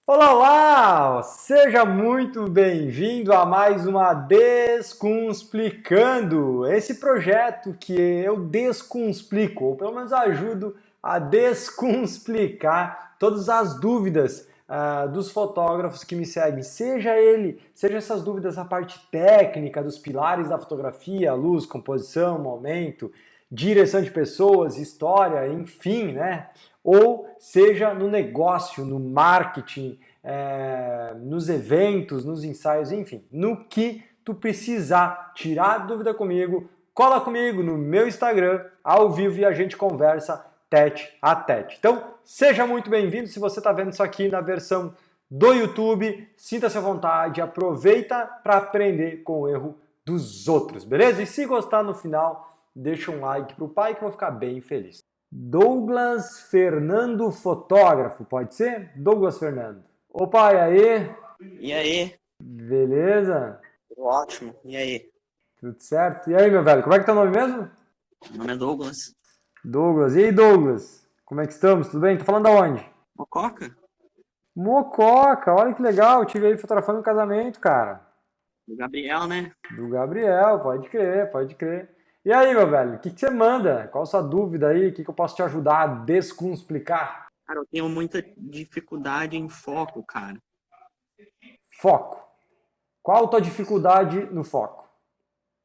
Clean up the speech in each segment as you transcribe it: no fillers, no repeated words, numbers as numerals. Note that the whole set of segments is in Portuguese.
Olá, olá! Seja muito bem-vindo a mais uma Descunsplicando, esse projeto que eu descunexplico, ou pelo menos ajudo a descunexplicar todas as dúvidas dos fotógrafos que me seguem, seja essas dúvidas a parte técnica dos pilares da fotografia, luz, composição, momento, direção de pessoas, história, enfim, né? Ou seja no negócio, no marketing, nos eventos, nos ensaios, enfim, no que tu precisar tirar dúvida comigo, cola comigo no meu Instagram, ao vivo, e a gente conversa tete a tete. Então, seja muito bem-vindo. Se você está vendo isso aqui na versão do YouTube, sinta-se à vontade, aproveita para aprender com o erro dos outros, beleza? E se gostar no final, deixa um like pro pai que eu vou ficar bem feliz. Douglas Fernando Fotógrafo, pode ser? Douglas Fernando. Opa, e aí? E aí? Beleza? Ótimo. E aí? Tudo certo? E aí, meu velho, como é que tá o nome mesmo? Meu nome é Douglas. Douglas. E aí, Douglas? Como é que estamos? Tudo bem? Tá falando aonde? Mococa? Mococa, olha que legal, eu tive aí fotografando um casamento, cara. Do Gabriel, né? Do Gabriel, pode crer, pode crer. E aí, meu velho, o que você manda? Qual a sua dúvida aí? O que eu posso te ajudar a descomplicar? Cara, eu tenho muita dificuldade em foco, cara. Foco. Qual a tua dificuldade no foco?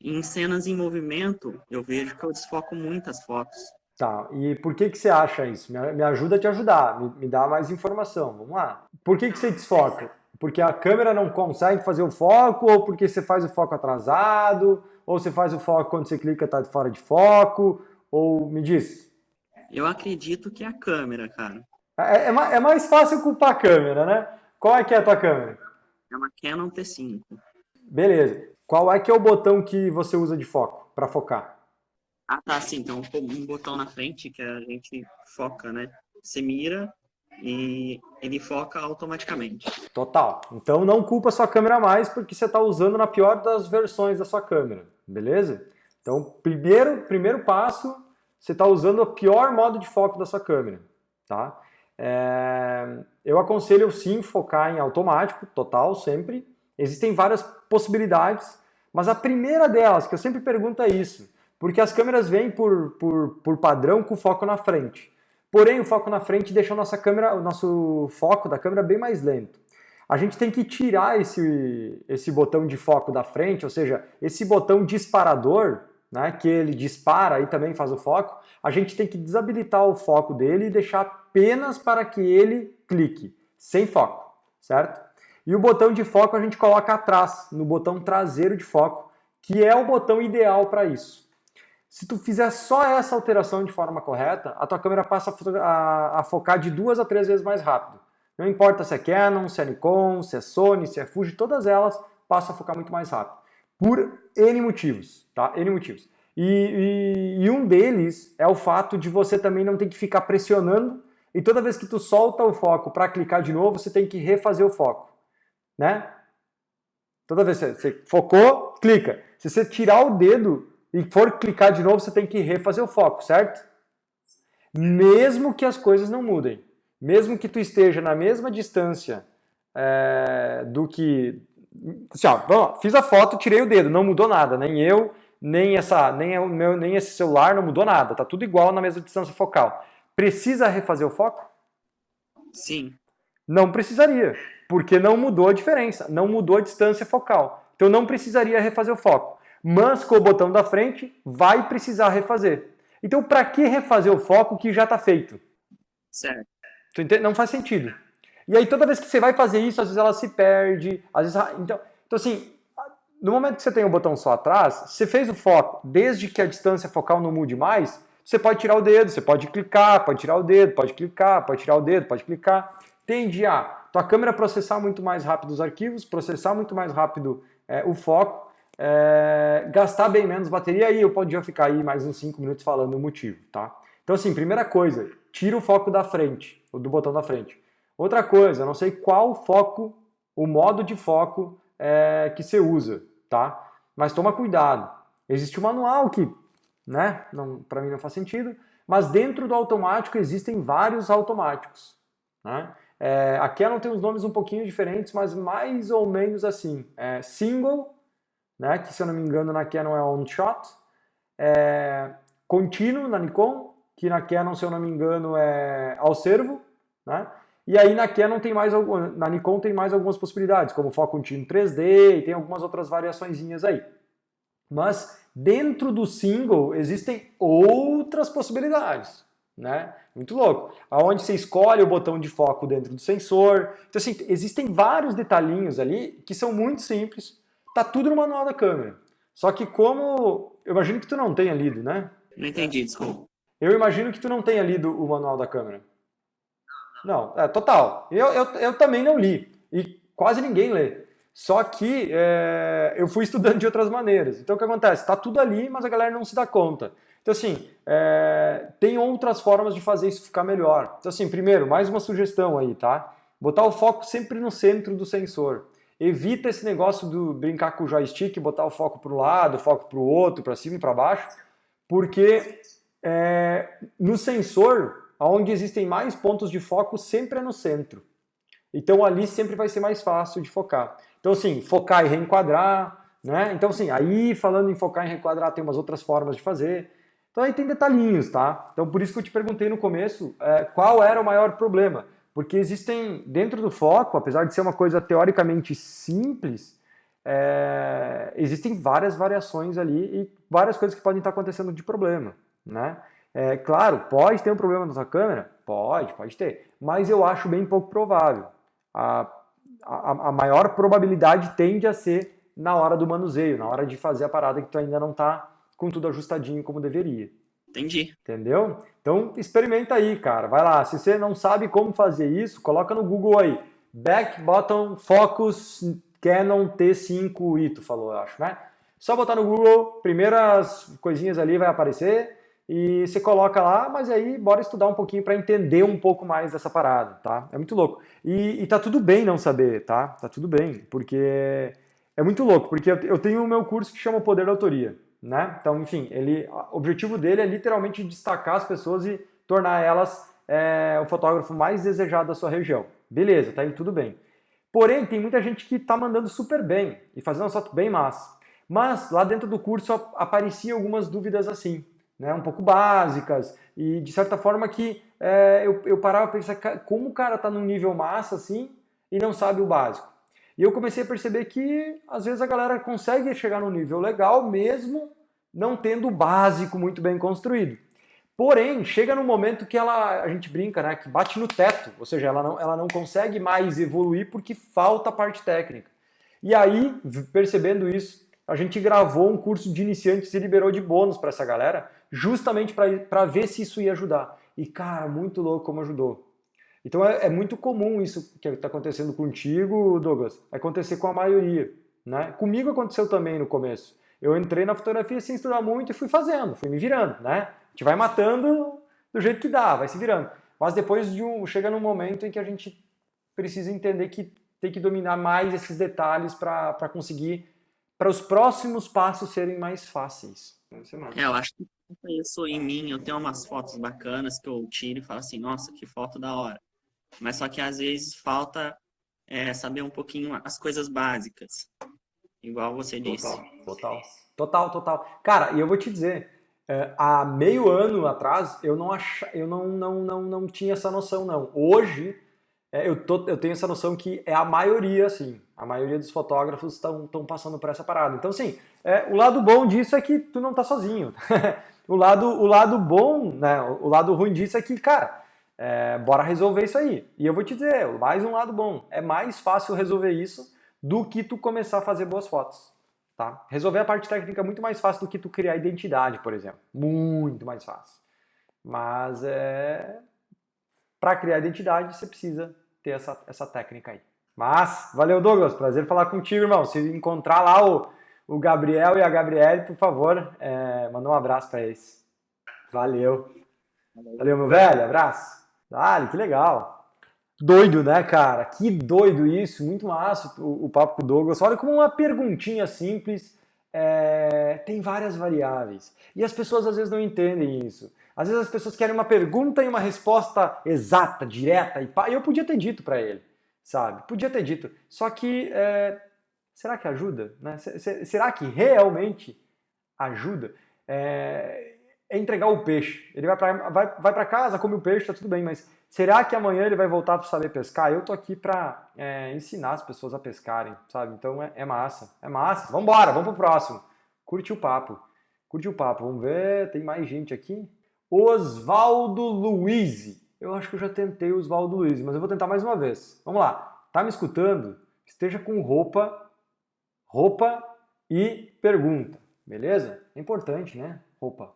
Em cenas em movimento, eu vejo que eu desfoco muitas fotos. Tá, e por que você acha isso? Me ajuda a te ajudar, me dá mais informação, vamos lá. Por que você desfoca? Porque a câmera não consegue fazer o foco, ou porque você faz o foco atrasado, ou você faz o foco quando você clica tá fora de foco, ou me diz. Eu acredito que é a câmera, cara. É mais fácil culpar a câmera, né? Qual é que é a tua câmera? É uma Canon T5. Beleza. Qual é que é o botão que você usa de foco, para focar? Ah, tá, sim. Então, um botão na frente que a gente foca, né? Você mira e ele foca automaticamente. Total. Então não culpa a sua câmera mais porque você está usando na pior das versões da sua câmera, beleza? Então, primeiro passo, você está usando o pior modo de foco da sua câmera, tá? Eu aconselho sim focar em automático, total, sempre. Existem várias possibilidades, mas a primeira delas, que eu sempre pergunto é isso, porque as câmeras vêm por padrão com o foco na frente. Porém, o foco na frente deixa a nossa câmera, o nosso foco da câmera bem mais lento. A gente tem que tirar esse botão de foco da frente, ou seja, esse botão disparador, né, que ele dispara e também faz o foco, a gente tem que desabilitar o foco dele e deixar apenas para que ele clique, sem foco, certo? E o botão de foco a gente coloca atrás, no botão traseiro de foco, que é o botão ideal para isso. Se tu fizer só essa alteração de forma correta, a tua câmera passa a focar de 2 a 3 vezes mais rápido. Não importa se é Canon, se é Nikon, se é Sony, se é Fuji, todas elas passam a focar muito mais rápido. Por N motivos, tá? N motivos. E um deles é o fato de você também não ter que ficar pressionando e toda vez que tu solta o foco para clicar de novo, você tem que refazer o foco, né? Toda vez que você focou, clica. Se você tirar o dedo e for clicar de novo, você tem que refazer o foco, certo? Mesmo que as coisas não mudem. Mesmo que tu esteja na mesma distância do que... Assim, ó, vamos lá, fiz a foto, tirei o dedo, não mudou nada. Nem eu, nem esse celular, não mudou nada. Tá tudo igual na mesma distância focal. Precisa refazer o foco? Sim. Não precisaria, porque não mudou a diferença, não mudou a distância focal. Então não precisaria refazer o foco. Mas com o botão da frente, vai precisar refazer. Então para que refazer o foco que já está feito? Certo. Não faz sentido. E aí toda vez que você vai fazer isso, às vezes ela se perde, às vezes... Então assim, no momento que você tem o botão só atrás, você fez o foco, desde que a distância focal não mude mais, você pode tirar o dedo, você pode clicar, pode tirar o dedo, pode clicar, pode tirar o dedo, pode clicar. Tende a tua câmera processar muito mais rápido os arquivos, processar muito mais rápido o foco, gastar bem menos bateria, e eu podia ficar aí mais uns 5 minutos falando o motivo, tá? Então assim, primeira coisa, tira o foco da frente, do botão da frente. Outra coisa, eu não sei qual foco, o modo de foco que você usa, tá? Mas toma cuidado. Existe um manual que, né, para mim não faz sentido, mas dentro do automático existem vários automáticos, né? A Canon tem uns nomes um pouquinho diferentes, mas mais ou menos assim. Single, né, que se eu não me engano na Canon é on shot. Contínuo na Nikon, que na Canon, se eu não me engano, é ao servo, né? E aí na Nikon tem mais algumas possibilidades, como foco contínuo 3D e tem algumas outras variaçõezinhas aí. Mas dentro do single existem outras possibilidades, né? Muito louco. Aonde você escolhe o botão de foco dentro do sensor. Então assim, existem vários detalhinhos ali que são muito simples. Tá tudo no manual da câmera. Só que como eu imagino que tu não tenha lido, né? Não entendi, desculpa. Eu imagino que tu não tenha lido o manual da câmera. Não, total. Eu também não li. E quase ninguém lê. Só que eu fui estudando de outras maneiras. Então o que acontece? Tá tudo ali, mas a galera não se dá conta. Então assim, tem outras formas de fazer isso ficar melhor. Então assim, primeiro, mais uma sugestão aí, tá? Botar o foco sempre no centro do sensor. Evita esse negócio do brincar com o joystick, botar o foco para um lado, o foco para o outro, para cima e para baixo, porque no sensor, onde existem mais pontos de foco, sempre é no centro. Então ali sempre vai ser mais fácil de focar. Então assim, focar e reenquadrar, né? Então assim, aí falando em focar e reenquadrar, tem umas outras formas de fazer. Então aí tem detalhinhos, tá? Então por isso que eu te perguntei no começo qual era o maior problema. Porque existem, dentro do foco, apesar de ser uma coisa teoricamente simples, existem várias variações ali e várias coisas que podem estar acontecendo de problema, né? Claro, pode ter um problema na sua câmera? Pode ter. Mas eu acho bem pouco provável. A maior probabilidade tende a ser na hora do manuseio, na hora de fazer a parada que tu ainda não tá com tudo ajustadinho como deveria. Entendi. Entendeu? Então experimenta aí, cara. Vai lá. Se você não sabe como fazer isso, coloca no Google aí. Back Button Focus Canon T5i, tu falou, eu acho, né? Só botar no Google, primeiras coisinhas ali vai aparecer e você coloca lá, mas aí bora estudar um pouquinho para entender um pouco mais dessa parada, tá? É muito louco. E tá tudo bem não saber, tá? Tá tudo bem, porque é muito louco, porque eu tenho o meu curso que chama O Poder da Autoria, né? Então, enfim, o objetivo dele é literalmente destacar as pessoas e tornar elas o fotógrafo mais desejado da sua região. Beleza, tá aí tudo bem. Porém, tem muita gente que tá mandando super bem e fazendo uma foto bem massa. Mas lá dentro do curso apareciam algumas dúvidas assim, né, um pouco básicas, e de certa forma que eu parava a pensar como o cara está num nível massa assim e não sabe o básico. E eu comecei a perceber que às vezes a galera consegue chegar num nível legal mesmo não tendo o básico muito bem construído. Porém, chega num momento que a gente brinca, né, que bate no teto, ou seja, ela não consegue mais evoluir porque falta a parte técnica. E aí, percebendo isso, a gente gravou um curso de iniciantes e liberou de bônus para essa galera, justamente para ver se isso ia ajudar. E, cara, muito louco como ajudou. Então é muito comum isso que está acontecendo contigo, Douglas, acontecer com a maioria, né? Comigo aconteceu também no começo. Eu entrei na fotografia sem estudar muito e fui fazendo, fui me virando, né? A gente vai matando do jeito que dá, vai se virando. Mas depois chega num momento em que a gente precisa entender que tem que dominar mais esses detalhes para conseguir, para os próximos passos serem mais fáceis. Eu acho que isso em mim, eu tenho umas fotos bacanas que eu tiro e falo assim, nossa, que foto da hora. Mas só que às vezes falta saber um pouquinho as coisas básicas, igual você disse. Total. Cara, e eu vou te dizer, há meio ano atrás eu não tinha essa noção não. Hoje eu tenho essa noção que é a maioria, assim, a maioria dos fotógrafos estão passando por essa parada. Então, assim, o lado bom disso é que tu não tá sozinho. o lado bom, né, o lado ruim disso é que, cara, bora resolver isso aí. E eu vou te dizer, mais um lado bom, é mais fácil resolver isso do que tu começar a fazer boas fotos. Tá? Resolver a parte técnica é muito mais fácil do que tu criar identidade, por exemplo. Muito mais fácil. Mas para criar identidade, você precisa ter essa técnica aí. Mas, valeu, Douglas. Prazer falar contigo, irmão. Se encontrar lá o Gabriel e a Gabriele, por favor, manda um abraço para eles. Valeu. Valeu, meu velho. Abraço. Dale, que legal. Doido, né, cara? Que doido isso. Muito massa o papo com o Douglas. Olha como uma perguntinha simples tem várias variáveis. E as pessoas às vezes não entendem isso. Às vezes as pessoas querem uma pergunta e uma resposta exata, direta, e pá, eu podia ter dito para ele, sabe? Podia ter dito. Só que, será que ajuda? Né? Será que realmente ajuda? É entregar o peixe. Ele vai para casa, come o peixe, tá tudo bem, mas será que amanhã ele vai voltar para saber pescar? Eu tô aqui para ensinar as pessoas a pescarem, sabe? Então é massa, é massa. Vambora, vamos pro próximo. Curte o papo. Curte o papo. Vamos ver, tem mais gente aqui. Osvaldo Luiz. Eu acho que eu já tentei o Osvaldo Luiz, mas eu vou tentar mais uma vez. Vamos lá. Tá me escutando? Esteja com roupa e pergunta. Beleza? É importante, né? Roupa.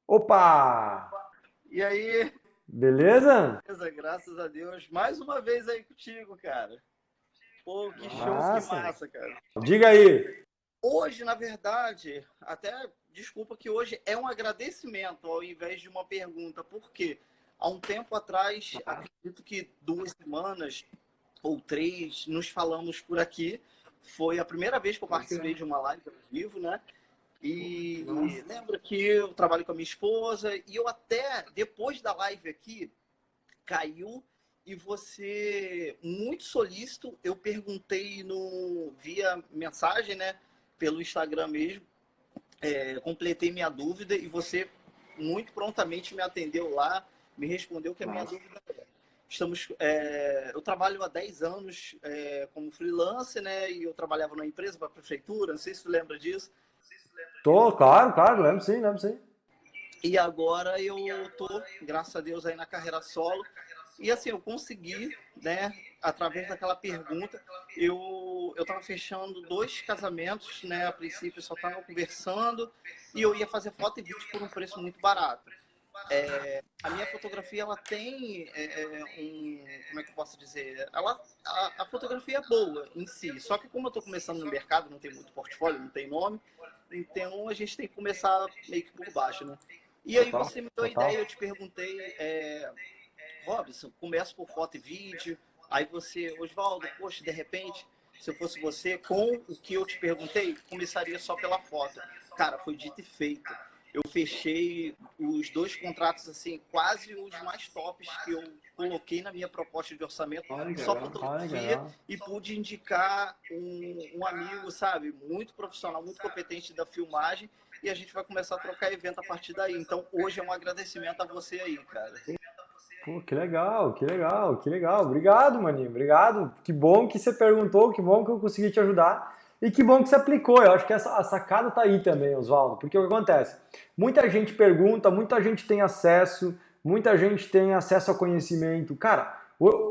Opa! E aí? Beleza? Beleza, graças a Deus. Mais uma vez aí contigo, cara. Pô, que show, que massa, cara. Diga aí. Hoje, na verdade, até desculpa que hoje é um agradecimento ao invés de uma pergunta. Por quê? Há um tempo atrás, acredito que 2 semanas ou 3, nos falamos por aqui. Foi a primeira vez que eu participei de uma live ao vivo, né? E lembra que eu trabalho com a minha esposa e eu até, depois da live aqui, caiu e você, muito solícito, eu perguntei via mensagem, né? Pelo Instagram mesmo, completei minha dúvida e você muito prontamente me atendeu lá, me respondeu que a minha dúvida era. Eu trabalho há 10 anos como freelancer, né? E eu trabalhava numa empresa para a prefeitura, não sei se tu lembra disso. Claro, lembro sim. E agora eu tô, graças a Deus, aí na carreira solo. E assim, eu consegui, né, através daquela pergunta, eu tava fechando 2 casamentos, né, a princípio só tava conversando, e eu ia fazer foto e vídeo por um preço muito barato. A minha fotografia, ela tem como é que eu posso dizer? A fotografia é boa em si, só que como eu tô começando no mercado, não tem muito portfólio, não tem nome, então a gente tem que começar meio que por baixo, né? E aí você me deu a ideia, eu te perguntei, Robson, começa por foto e vídeo, aí você, Osvaldo, poxa, de repente, se eu fosse você, com o que eu te perguntei, começaria só pela foto. Cara, foi dito e feito. Eu fechei os 2 contratos, assim, quase os mais tops que eu coloquei na minha proposta de orçamento, só fotografia, e pude indicar um amigo, sabe, muito profissional, muito competente da filmagem, e a gente vai começar a trocar evento a partir daí. Então, hoje é um agradecimento a você aí, cara. Pô, que legal. Obrigado, maninho, obrigado. Que bom que você perguntou, que bom que eu consegui te ajudar e que bom que você aplicou. Eu acho que a sacada tá aí também, Oswaldo, porque o que acontece? Muita gente pergunta, muita gente tem acesso ao conhecimento. Cara,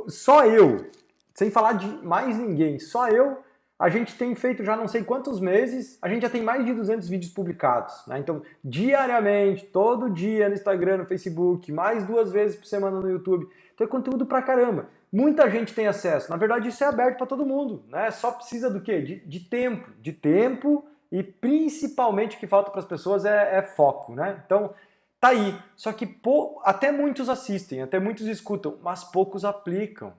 só eu, sem falar de mais ninguém, só eu, a gente tem feito já não sei quantos meses, a gente já tem mais de 200 vídeos publicados, né? Então, diariamente, todo dia no Instagram, no Facebook, mais 2 vezes por semana no YouTube. Então é conteúdo pra caramba. Muita gente tem acesso. Na verdade, isso é aberto para todo mundo, né? Só precisa do quê? De tempo. De tempo e principalmente o que falta para as pessoas é foco, né? Então, tá aí. Só que até muitos assistem, até muitos escutam, mas poucos aplicam.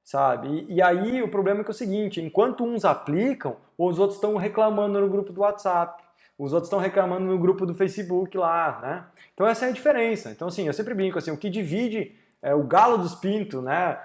Sabe? E aí o problema é que é o seguinte, enquanto uns aplicam, os outros estão reclamando no grupo do WhatsApp, os outros estão reclamando no grupo do Facebook lá, né? Então essa é a diferença. Então assim, eu sempre brinco assim, o que divide o galo dos pintos, né?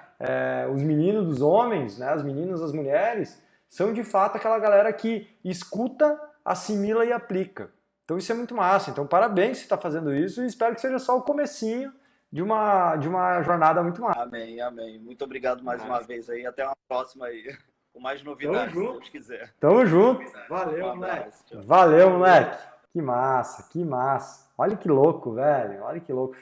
Os meninos dos homens, né? As meninas das mulheres, são de fato aquela galera que escuta, assimila e aplica. Então isso é muito massa. Então parabéns se está fazendo isso e espero que seja só o comecinho de uma jornada muito massa. Amém, amém. Muito obrigado mais uma vez aí. Até uma próxima aí. Com mais novidades, se Deus quiser. Tamo junto. Valeu, moleque. Valeu, moleque. Que massa, que massa. Olha que louco, velho. Olha que louco.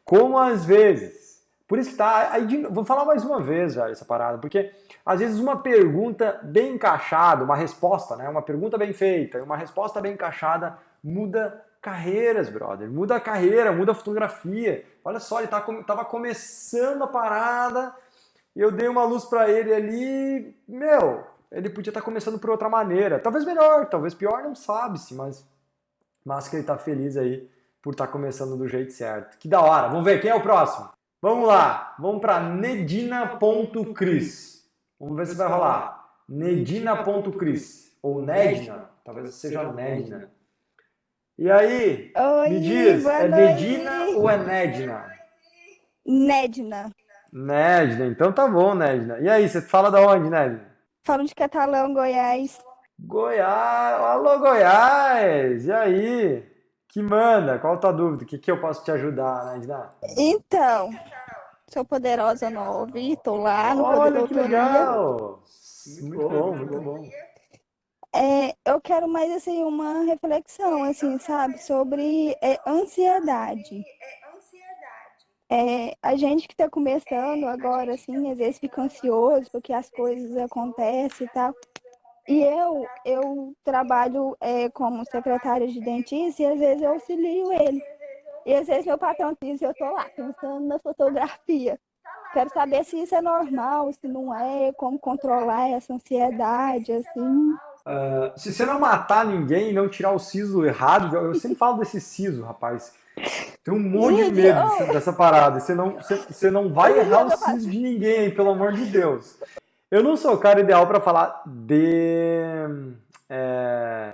Como às vezes... Por isso que tá... Vou falar mais uma vez, velho, essa parada. Porque às vezes uma pergunta bem encaixada, uma resposta, né? Uma pergunta bem feita, uma resposta bem encaixada muda carreiras, brother. Muda a carreira, muda a fotografia. Olha só, ele tava começando a parada e eu dei uma luz pra ele ali. Meu, ele podia estar começando por outra maneira. Talvez melhor, talvez pior, não sabe-se, mas que ele tá feliz aí por estar começando do jeito certo. Que da hora. Vamos ver quem é o próximo. Vamos lá. Vamos pra Nedina.cris. Vamos ver se vai rolar. Nedina.cris. Ou Nedna. Talvez seja Nedna. E aí, me Oi, diz, boa é Nedina noite. ou é Nedna? Nedna. Nedna, então tá bom, Nedna. E aí, você fala da onde, Nedna? Falo de Catalão, Goiás. Goiás, alô Goiás! E aí? Que manda? Qual a tua dúvida? O que que eu posso te ajudar, Nedna? Então, sou poderosa no ouvi, tô lá no Poder Olha que Doutoria. legal! Muito bom, muito bom. Eu quero mais, assim, uma reflexão, assim, sabe, sobre ansiedade. A gente que está começando agora, assim, às vezes fica ansioso porque as coisas acontecem e tal. E eu trabalho como secretária de dentista e às vezes eu auxilio ele. E às vezes meu patrão diz, eu tô lá pensando na fotografia. Quero saber se isso é normal, se não é, como controlar essa ansiedade, assim. Se você não matar ninguém e não tirar o siso errado, eu sempre falo desse siso, rapaz. Tenho um monte de Gente, medo dessa parada. Você não vai errar o meu siso patrão, de ninguém, pelo amor de Deus. Eu não sou o cara ideal para falar é,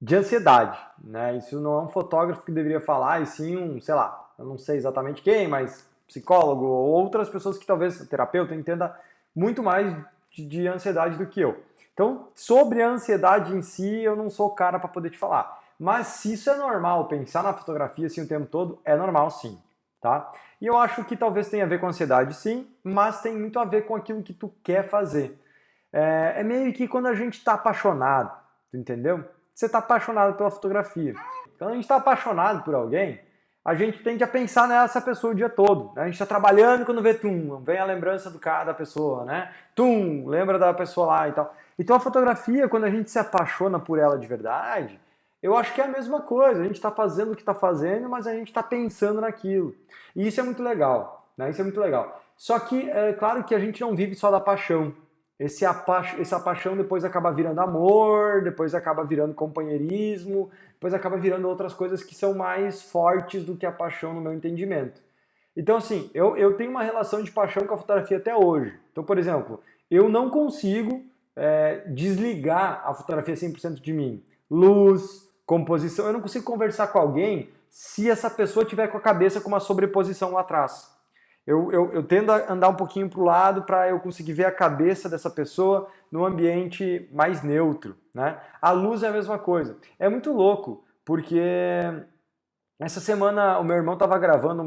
de ansiedade, né? Isso não é um fotógrafo que deveria falar, e sim um, sei lá, eu não sei exatamente quem, mas psicólogo ou outras pessoas que talvez terapeuta entenda muito mais de ansiedade do que eu. Então, sobre a ansiedade em si, eu não sou o cara para poder te falar. Mas se isso é normal, pensar na fotografia assim o tempo todo, é normal sim, tá? E eu acho que talvez tenha a ver com ansiedade sim, mas tem muito a ver com aquilo que tu quer fazer. É meio que quando a gente está apaixonado, tu entendeu? Você está apaixonado pela fotografia. Quando a gente está apaixonado por alguém, a gente tende a pensar nessa pessoa o dia todo, né? A gente está trabalhando quando vê vem a lembrança do cara, da pessoa, né? Lembra da pessoa lá e tal. Então a fotografia, quando a gente se apaixona por ela de verdade, eu acho que é a mesma coisa. A gente está fazendo o que está fazendo, mas a gente está pensando naquilo. E isso é muito legal, né? Isso é muito legal. Só que é claro que a gente não vive só da paixão. Essa paixão depois acaba virando amor, depois acaba virando companheirismo, depois acaba virando outras coisas que são mais fortes do que a paixão no meu entendimento. Então, assim, eu tenho uma relação de paixão com a fotografia até hoje. Então, por exemplo, eu não consigo desligar a fotografia 100% de mim. Luz, composição, eu não consigo conversar com alguém se essa pessoa tiver com a cabeça com uma sobreposição lá atrás. Eu tendo a andar um pouquinho para o lado para eu conseguir ver a cabeça dessa pessoa num ambiente mais neutro, né? A luz é a mesma coisa. É muito louco, porque essa semana o meu irmão estava gravando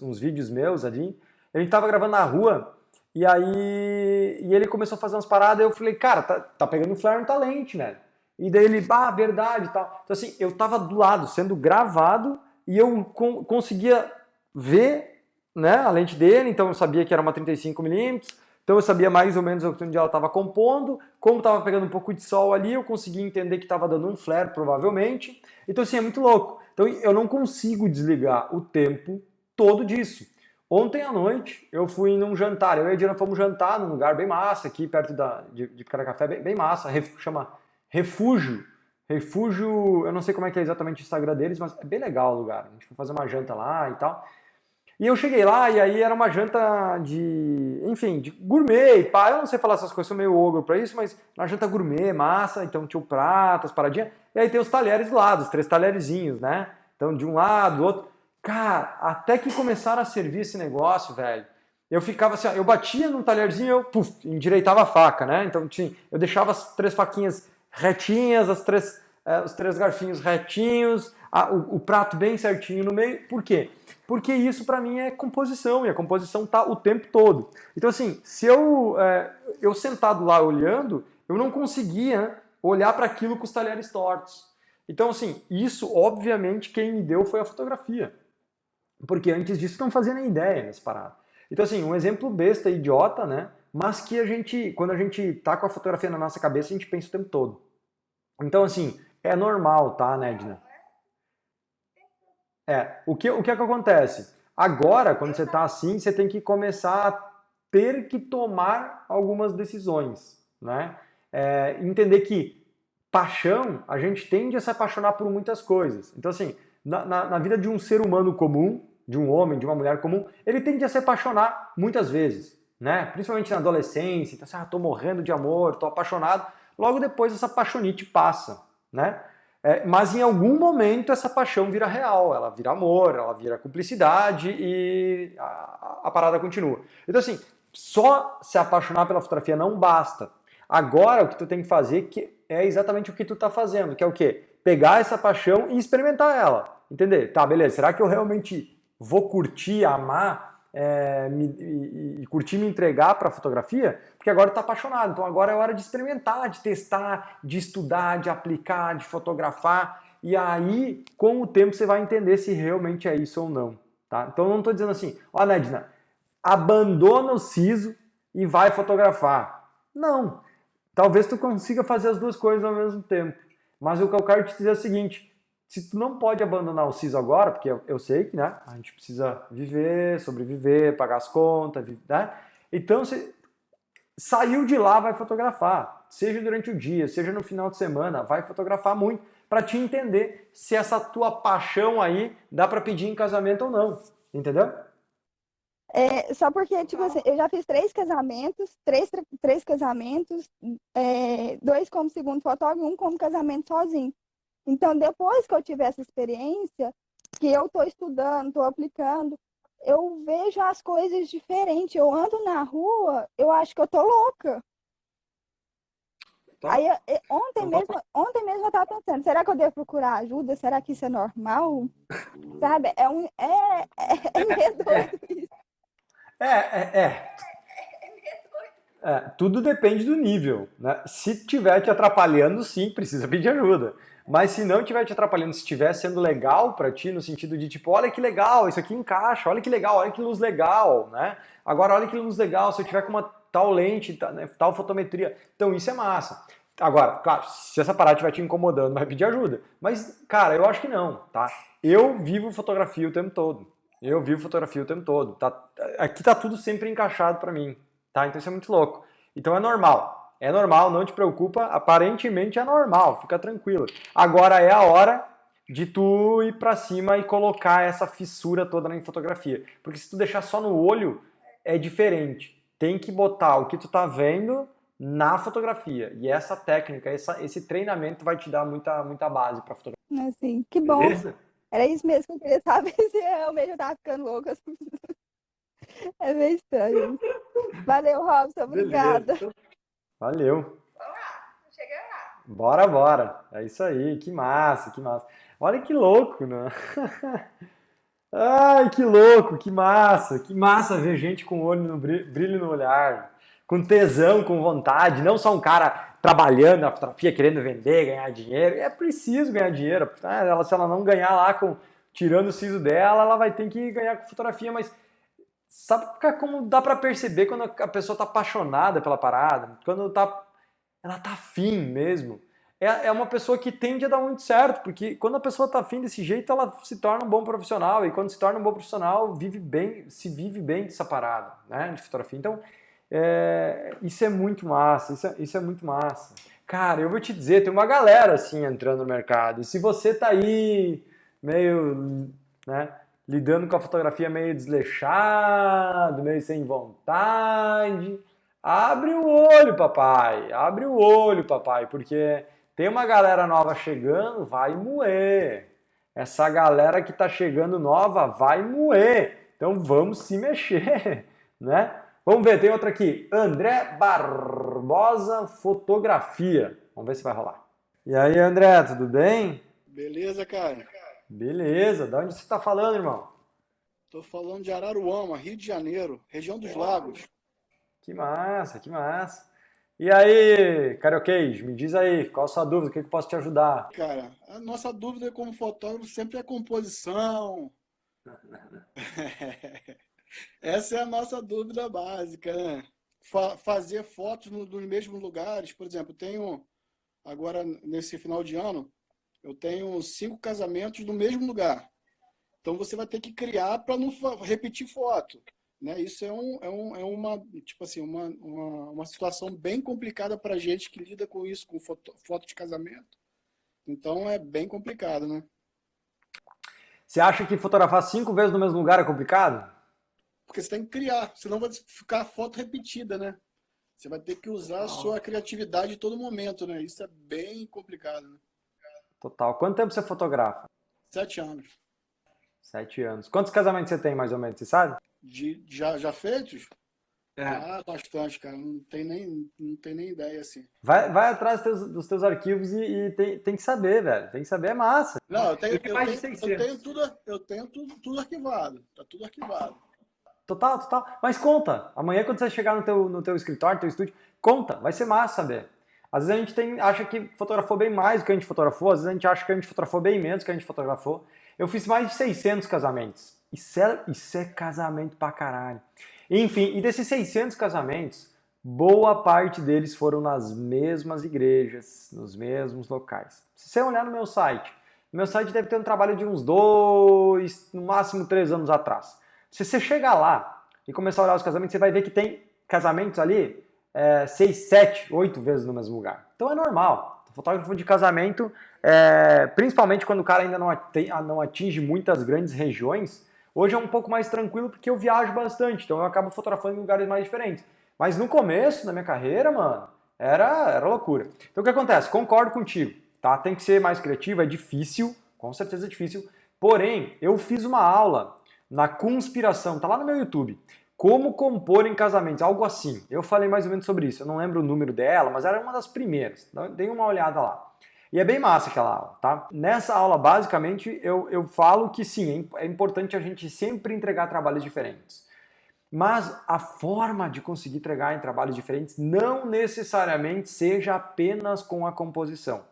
uns vídeos meus ali, a gente estava gravando na rua, e ele começou a fazer umas paradas, eu falei, cara, tá pegando flare no talente, né? E daí ele, verdade e tal. Então assim, eu tava do lado, sendo gravado, e eu conseguia ver, né, a lente dele, então eu sabia que era uma 35mm, então eu sabia mais ou menos onde ela estava compondo, como estava pegando um pouco de sol ali, eu conseguia entender que estava dando um flare, provavelmente. Então assim, é muito louco. Então eu não consigo desligar o tempo todo disso. Ontem à noite eu fui num jantar, eu e a Diana fomos jantar num lugar bem massa, aqui perto de Caracafé, bem massa, chama Refúgio. Refúgio, eu não sei como é que é exatamente o Instagram deles, mas é bem legal o lugar. A gente foi fazer uma janta lá e tal. E eu cheguei lá e aí era uma janta enfim, de gourmet, pá. Eu não sei falar essas coisas, sou meio ogro pra isso, mas uma janta gourmet, massa, então tinha o prato, as paradinhas, e aí tem os talheres do lado, os 3 talherzinhos, né? Então de um lado, do outro. Cara, até que começaram a servir esse negócio, velho, eu ficava assim, ó, eu batia num talherzinho, eu endireitava a faca, né? Então eu deixava as 3 faquinhas retinhas, os 3 garfinhos retinhos, o prato bem certinho no meio. Por quê? Porque isso para mim é composição, e a composição tá o tempo todo. Então assim, se eu sentado lá olhando, eu não conseguia olhar para aquilo com os talheres tortos. Então assim, isso obviamente quem me deu foi a fotografia. Porque antes disso não fazia nem ideia nessa parada. Então assim, um exemplo besta, idiota, né? Mas que quando a gente tá com a fotografia na nossa cabeça, a gente pensa o tempo todo. Então assim, é normal, tá, né, Edna? O que é que acontece? Agora, quando você está assim, você tem que começar a ter que tomar algumas decisões, né? Entender que paixão, a gente tende a se apaixonar por muitas coisas. Então, assim, na vida de um ser humano comum, de um homem, de uma mulher comum, ele tende a se apaixonar muitas vezes, né? Principalmente na adolescência, então assim, tô morrendo de amor, tô apaixonado. Logo depois essa paixonite passa, né? Mas em algum momento essa paixão vira real, ela vira amor, ela vira cumplicidade e a parada continua. Então assim, só se apaixonar pela fotografia não basta. Agora o que tu tem que fazer é exatamente o que tu tá fazendo, que é o quê? Pegar essa paixão e experimentar ela. Entender? Tá, beleza, será que eu realmente vou curtir, amar e curtir me entregar para a fotografia? Porque agora tá apaixonado, então agora é hora de experimentar, de testar, de estudar, de aplicar, de fotografar. E aí, com o tempo, você vai entender se realmente é isso ou não. Tá? Então eu não estou dizendo assim, ó Nedna, abandona o siso e vai fotografar. Não. Talvez tu consiga fazer as duas coisas ao mesmo tempo. Mas o que eu quero te dizer é o seguinte, se tu não pode abandonar o siso agora, porque eu sei que, né, a gente precisa viver, sobreviver, pagar as contas, né? Então, você saiu de lá, vai fotografar. Seja durante o dia, seja no final de semana, vai fotografar muito para te entender se essa tua paixão aí dá para pedir em casamento ou não. Entendeu? Só porque, tipo assim, eu já fiz 3 casamentos, três casamentos, 2 como segundo fotógrafo e 1 como casamento sozinho. Então, depois que eu tive essa experiência, que eu estou estudando, estou aplicando, eu vejo as coisas diferentes. Eu ando na rua, eu acho que eu tô louca. Tá. Aí, ontem mesmo eu estava pensando, será que eu devo procurar ajuda? Será que isso é normal? Sabe? É meio doido isso. Tudo depende do nível, né? Se estiver te atrapalhando, sim, precisa pedir ajuda. Mas se não estiver te atrapalhando, se estiver sendo legal para ti, no sentido de tipo, olha que legal, isso aqui encaixa, olha que legal, olha que luz legal, né? Agora, olha que luz legal, se eu tiver com uma tal lente, tal fotometria. Então, isso é massa. Agora, claro, se essa parada estiver te incomodando, vai pedir ajuda. Mas, cara, eu acho que não, tá? Eu vivo fotografia o tempo todo. Tá? Aqui tá tudo sempre encaixado para mim. Tá? Então isso é muito louco. Então é normal. É normal, não te preocupa. Aparentemente é normal, fica tranquilo. Agora é a hora de tu ir pra cima e colocar essa fissura toda na fotografia. Porque se tu deixar só no olho, é diferente. Tem que botar o que tu tá vendo na fotografia. E essa técnica, esse treinamento vai te dar muita base pra fotografia. Assim, que bom. Beleza? Era isso mesmo que eu queria saber se realmente eu tava ficando louca. É meio estranho. Valeu, Robson. Obrigada. Beleza. Valeu. Bora. É isso aí. Que massa. Olha que louco, né? Ai, que louco, que massa. Que massa ver gente com olho no brilho no olhar. Com tesão, com vontade. Não só um cara trabalhando na fotografia, querendo vender, ganhar dinheiro. É preciso ganhar dinheiro. Se ela não ganhar lá tirando o siso dela, ela vai ter que ganhar com fotografia, mas sabe como dá pra perceber quando a pessoa tá apaixonada pela parada? Quando ela tá afim mesmo. É uma pessoa que tende a dar muito certo, porque quando a pessoa tá afim desse jeito, ela se torna um bom profissional, e quando se torna um bom profissional, se vive bem dessa parada, né, de fotografia. Então, isso é muito massa, isso é muito massa. Cara, eu vou te dizer, tem uma galera assim entrando no mercado, e se você tá aí meio, né, lidando com a fotografia meio desleixado, meio sem vontade, abre o olho, papai, porque tem uma galera nova chegando, vai moer. Essa galera que tá chegando nova vai moer. Então vamos se mexer, né? Vamos ver, tem outra aqui. André Barbosa Fotografia. Vamos ver se vai rolar. E aí, André, tudo bem? Beleza, cara? Beleza. Da onde você tá falando, irmão? Tô falando de Araruama, Rio de Janeiro, região dos Lagos. Que massa. E aí, Carioquês, me diz aí, qual a sua dúvida, o que eu posso te ajudar? Cara, a nossa dúvida como fotógrafo sempre é a composição. Essa é a nossa dúvida básica, né? Fazer fotos nos mesmos lugares. Por exemplo, agora nesse final de ano, eu tenho 5 casamentos no mesmo lugar. Então você vai ter que criar para não repetir foto, né? Isso é uma, tipo assim, uma situação bem complicada para gente que lida com isso, com foto de casamento. Então é bem complicado, né? Você acha que fotografar 5 vezes no mesmo lugar é complicado? Porque você tem que criar, senão vai ficar a foto repetida, né? Você vai ter que usar a sua criatividade em todo momento, né? Isso é bem complicado, né? Total. Quanto tempo você fotografa? 7 anos. 7 anos. Quantos casamentos você tem, mais ou menos, você sabe? Já feitos? É. Ah, bastante, cara. Não tem nem ideia, assim. Vai atrás dos teus arquivos e tem que saber, velho. Tem que saber, é massa. Não, eu tenho, Eu tenho mais de 600. eu tenho tudo arquivado. Tá tudo arquivado. Total, total. Mas conta. Amanhã, quando você chegar no teu escritório, no teu estúdio, conta. Vai ser massa saber. Às vezes a gente acha que fotografou bem mais do que a gente fotografou, às vezes a gente acha que a gente fotografou bem menos do que a gente fotografou. Eu fiz mais de 600 casamentos. Isso é casamento pra caralho. Enfim, e desses 600 casamentos, boa parte deles foram nas mesmas igrejas, nos mesmos locais. Se você olhar no meu site deve ter um trabalho de uns 2, no máximo 3 anos atrás. Se você chegar lá e começar a olhar os casamentos, você vai ver que tem casamentos ali 6, 7, 8 vezes no mesmo lugar. Então é normal. O fotógrafo de casamento, principalmente quando o cara ainda não atinge muitas grandes regiões, hoje é um pouco mais tranquilo porque eu viajo bastante, então eu acabo fotografando em lugares mais diferentes. Mas no começo da minha carreira, mano, era loucura. Então o que acontece? Concordo contigo, tá? Tem que ser mais criativo, é difícil, com certeza é difícil. Porém, eu fiz uma aula na Conspiração, tá lá no meu YouTube. Como compor em casamentos, algo assim. Eu falei mais ou menos sobre isso, eu não lembro o número dela, mas era uma das primeiras. Dei uma olhada lá. E é bem massa aquela aula, tá? Nessa aula, basicamente, eu falo que sim, é importante a gente sempre entregar trabalhos diferentes. Mas a forma de conseguir entregar em trabalhos diferentes não necessariamente seja apenas com a composição.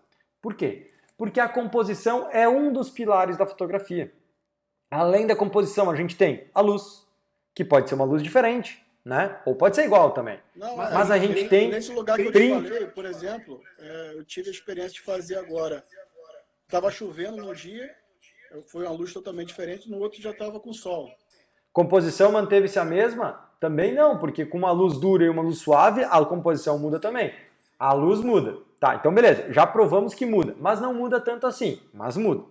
Por quê? Porque a composição é um dos pilares da fotografia. Além da composição, a gente tem a luz, que pode ser uma luz diferente, né? Ou pode ser igual também. Não, Mas a gente tem... Nesse lugar que eu te falei, por exemplo, eu tive a experiência de fazer agora. Estava chovendo no dia, foi uma luz totalmente diferente, no outro já estava com sol. Composição manteve-se a mesma? Também não, porque com uma luz dura e uma luz suave, a composição muda também. A luz muda. Tá, então beleza, já provamos que muda, mas não muda tanto assim, mas muda.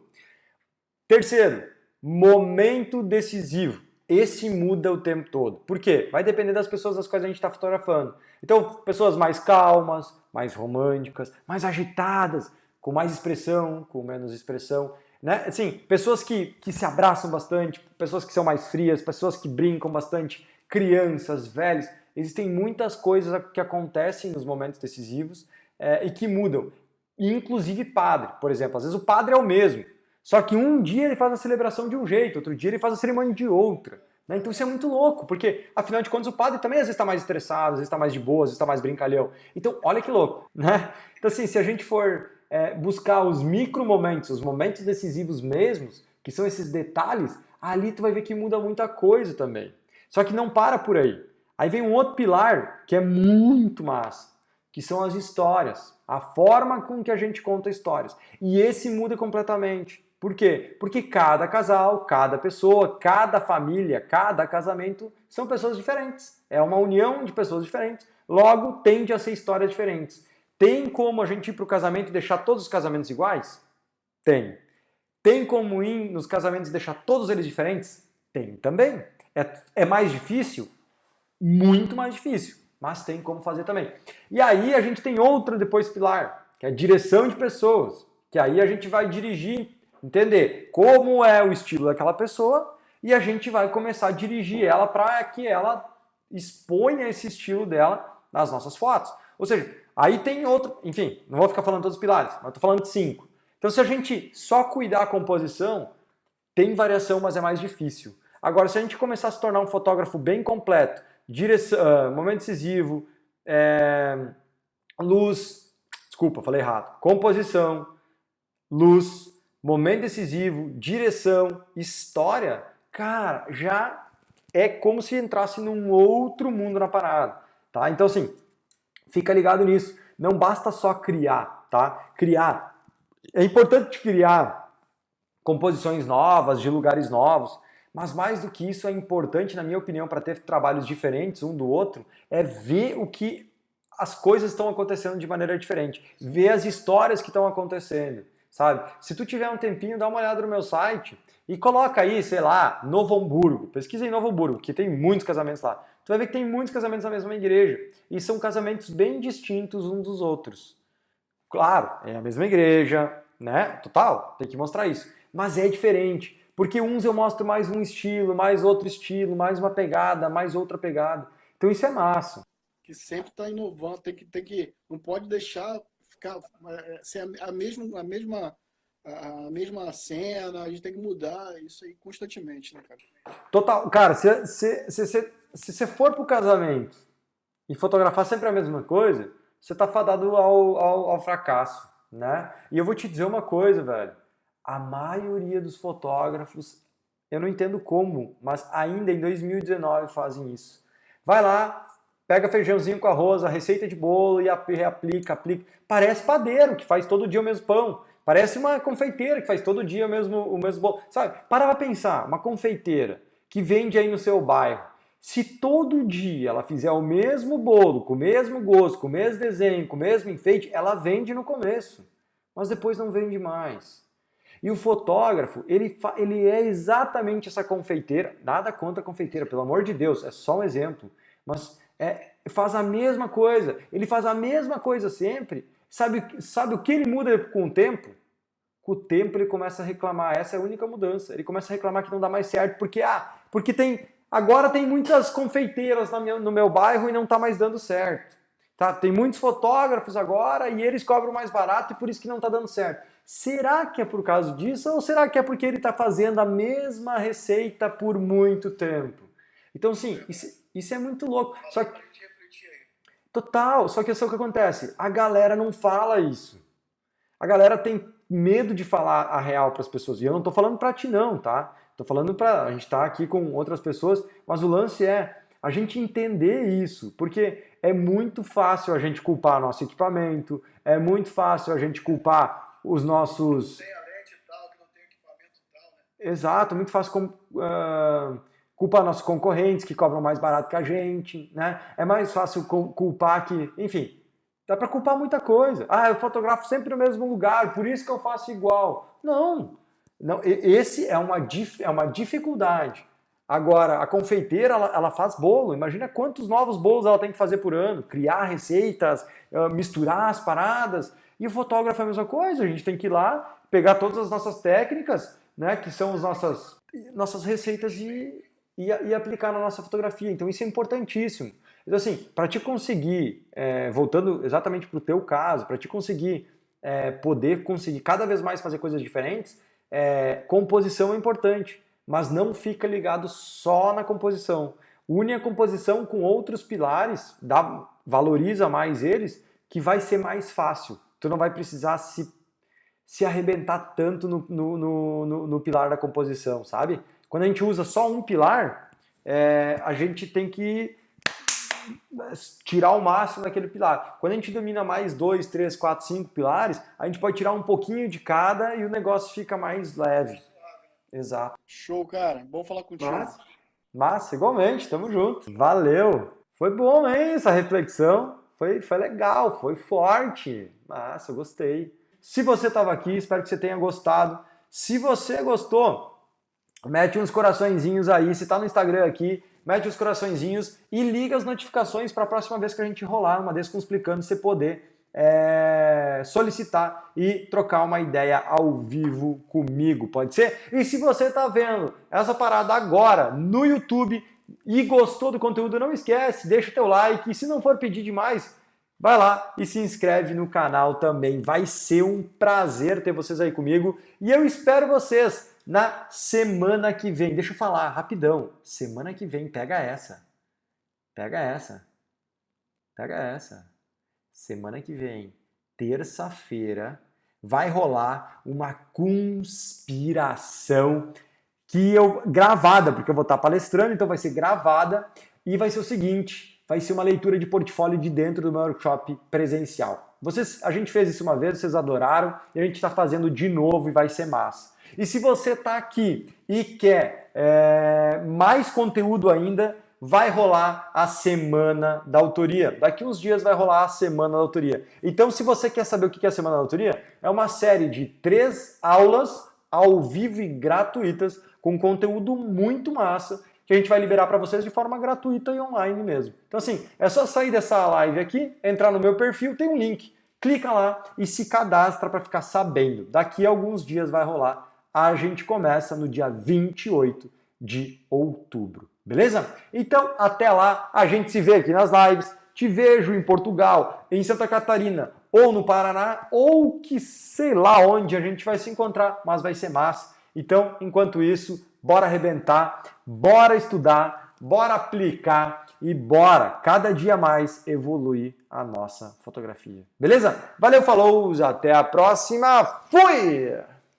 Terceiro, momento decisivo. Esse muda o tempo todo. Por quê? Vai depender das pessoas das quais a gente está fotografando. Então, pessoas mais calmas, mais românticas, mais agitadas, com mais expressão, com menos expressão. Né? Assim, pessoas que se abraçam bastante, pessoas que são mais frias, pessoas que brincam bastante, crianças, velhos. Existem muitas coisas que acontecem nos momentos decisivos e que mudam. Inclusive padre, por exemplo. Às vezes o padre é o mesmo. Só que um dia ele faz a celebração de um jeito, outro dia ele faz a cerimônia de outra. Né? Então isso é muito louco, porque afinal de contas o padre também às vezes está mais estressado, às vezes está mais de boa, às vezes está mais brincalhão. Então olha que louco. Né? Então assim, se a gente for buscar os micro momentos, os momentos decisivos mesmos, que são esses detalhes, ali tu vai ver que muda muita coisa também. Só que não para por aí. Aí vem um outro pilar que é muito massa, que são as histórias, a forma com que a gente conta histórias. E esse muda completamente. Por quê? Porque cada casal, cada pessoa, cada família, cada casamento são pessoas diferentes. É uma união de pessoas diferentes. Logo, tende a ser histórias diferentes. Tem como a gente ir para o casamento e deixar todos os casamentos iguais? Tem. Tem como ir nos casamentos e deixar todos eles diferentes? Tem também. É mais difícil? Muito mais difícil. Mas tem como fazer também. E aí a gente tem outro depois pilar, que é a direção de pessoas. Que aí a gente vai dirigir, entender como é o estilo daquela pessoa e a gente vai começar a dirigir ela para que ela exponha esse estilo dela nas nossas fotos. Ou seja, aí tem outro, enfim, não vou ficar falando todos os pilares, mas estou falando de 5. Então se a gente só cuidar da composição, tem variação, mas é mais difícil. Agora, se a gente começar a se tornar um fotógrafo bem completo, direção, momento decisivo, luz, desculpa, falei errado, composição, luz, momento decisivo, direção, história, cara, já é como se entrasse num outro mundo na parada, tá? Então, assim, fica ligado nisso. Não basta só criar, tá? Criar. É importante criar composições novas, de lugares novos, mas mais do que isso é importante, na minha opinião, para ter trabalhos diferentes um do outro, é ver o que as coisas estão acontecendo de maneira diferente, ver as histórias que estão acontecendo, sabe? Se tu tiver um tempinho, dá uma olhada no meu site e coloca aí, sei lá, Novo Hamburgo, pesquisa em Novo Hamburgo, que tem muitos casamentos lá. Tu vai ver que tem muitos casamentos na mesma igreja e são casamentos bem distintos uns dos outros. Claro, é a mesma igreja, né? Total, tem que mostrar isso. Mas é diferente, porque uns eu mostro mais um estilo, mais outro estilo, mais uma pegada, mais outra pegada. Então isso é massa. Que sempre está inovando, não pode deixar ficar ser a mesma cena, a gente tem que mudar isso aí constantemente, né, cara? Total, cara, se você for pro casamento e fotografar sempre a mesma coisa, você tá fadado ao fracasso, né? E eu vou te dizer uma coisa, velho. A maioria dos fotógrafos, eu não entendo como, mas ainda em 2019 fazem isso. Vai lá, pega feijãozinho com arroz, a receita de bolo e aplica. Parece padeiro que faz todo dia o mesmo pão. Parece uma confeiteira que faz todo dia o mesmo bolo. Sabe? Para pra pensar, uma confeiteira que vende aí no seu bairro. Se todo dia ela fizer o mesmo bolo, com o mesmo gosto, com o mesmo desenho, com o mesmo enfeite, ela vende no começo. Mas depois não vende mais. E o fotógrafo, ele é exatamente essa confeiteira. Nada contra a confeiteira, pelo amor de Deus, é só um exemplo. Mas faz a mesma coisa. Ele faz a mesma coisa sempre. Sabe o que ele muda com o tempo? Com o tempo ele começa a reclamar. Essa é a única mudança. Ele começa a reclamar que não dá mais certo. Porque agora tem muitas confeiteiras no meu bairro e não está mais dando certo. Tá? Tem muitos fotógrafos agora e eles cobram mais barato e por isso que não está dando certo. Será que é por causa disso ou será que é porque ele está fazendo a mesma receita por muito tempo? Então, sim, isso é muito louco. Total, só que é só o que acontece. A galera não fala isso. A galera tem medo de falar a real para as pessoas. E eu não estou falando para ti não, tá? Estou falando para a gente estar aqui com outras pessoas, mas o lance é a gente entender isso, porque é muito fácil a gente culpar nosso equipamento, é muito fácil a gente culpar os nossos... Tem a LED e tal, que não tem equipamento e tal, né? Exato, muito fácil culpar nossos concorrentes que cobram mais barato que a gente, né? É mais fácil culpar que, enfim, dá para culpar muita coisa. Ah, eu fotografo sempre no mesmo lugar, por isso que eu faço igual. Não, esse é uma dificuldade. Agora, a confeiteira, ela faz bolo. Imagina quantos novos bolos ela tem que fazer por ano, criar receitas, misturar as paradas. E o fotógrafo é a mesma coisa, a gente tem que ir lá, pegar todas as nossas técnicas, né, que são as nossas receitas e aplicar na nossa fotografia. Então isso é importantíssimo. Então assim, para te conseguir, voltando exatamente para o teu caso, para te conseguir poder conseguir cada vez mais fazer coisas diferentes, composição é importante, mas não fica ligado só na composição. Une a composição com outros pilares, valoriza mais eles, que vai ser mais fácil. Tu não vai precisar se arrebentar tanto no pilar da composição, sabe? Quando a gente usa só um pilar, a gente tem que tirar o máximo daquele pilar. Quando a gente domina mais 2, 3, 4, 5 pilares, a gente pode tirar um pouquinho de cada e o negócio fica mais leve. Exato. Show, cara. Bom falar contigo. Massa, igualmente, tamo junto. Valeu. Foi bom, hein, essa reflexão. Foi legal, foi forte. Massa, eu gostei. Se você estava aqui, espero que você tenha gostado. Se você gostou, mete uns coraçõezinhos aí. Se tá no Instagram aqui, mete os coraçõezinhos e liga as notificações para a próxima vez que a gente rolar uma Desco Explicando, você poder solicitar e trocar uma ideia ao vivo comigo, pode ser? E se você tá vendo essa parada agora no YouTube e gostou do conteúdo, não esquece, deixa o teu like e se não for pedir demais, vai lá e se inscreve no canal também. Vai ser um prazer ter vocês aí comigo e eu espero vocês na semana que vem. Deixa eu falar rapidão. Semana que vem, pega essa. Pega essa. Pega essa. Semana que vem, terça-feira, vai rolar uma conspiração gravada, porque eu vou estar palestrando, então vai ser gravada e vai ser o seguinte, vai ser uma leitura de portfólio de dentro do meu workshop presencial. A gente fez isso uma vez, vocês adoraram, e a gente está fazendo de novo e vai ser massa. E se você está aqui e quer mais conteúdo ainda, vai rolar a Semana da Autoria. Daqui uns dias vai rolar a Semana da Autoria. Então, se você quer saber o que é a Semana da Autoria, é uma série de 3 aulas ao vivo e gratuitas, com conteúdo muito massa, que a gente vai liberar para vocês de forma gratuita e online mesmo. Então, assim, é só sair dessa live aqui, entrar no meu perfil, tem um link. clica lá e se cadastra para ficar sabendo. Daqui a alguns dias vai rolar. A gente começa no dia 28 de outubro. Beleza? Então, até lá, a gente se vê aqui nas lives. Te vejo em Portugal, em Santa Catarina ou no Paraná, ou que sei lá onde a gente vai se encontrar, mas vai ser massa. Então, enquanto isso, bora arrebentar, bora estudar, bora aplicar e bora cada dia mais evoluir a nossa fotografia. Beleza? Valeu, falou, até a próxima, fui!